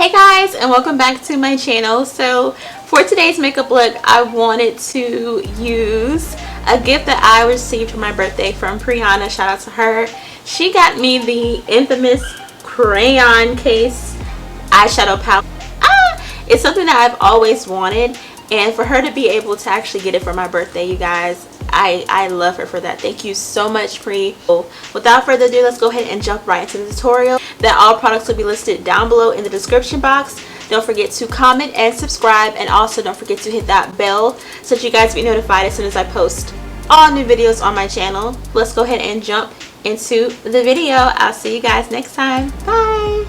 Hey guys, and welcome back to my channel. So for today's makeup look, I wanted to use a gift that I received for my birthday from Brianna. Shout out to her. She got me the infamous Crayon case eyeshadow palette. It's something that I've always wanted, and for her to be able to actually get it for my birthday, you guys, I love her for that. Thank you so much, Pri. Without further ado, let's go ahead and jump right into the tutorial. That all products will be listed down below in the description box. Don't forget to comment and subscribe, and also don't forget to hit that bell so that you guys be notified as soon as I post all new videos on my channel. Let's go ahead and jump into the video. I'll see you guys next time. Bye.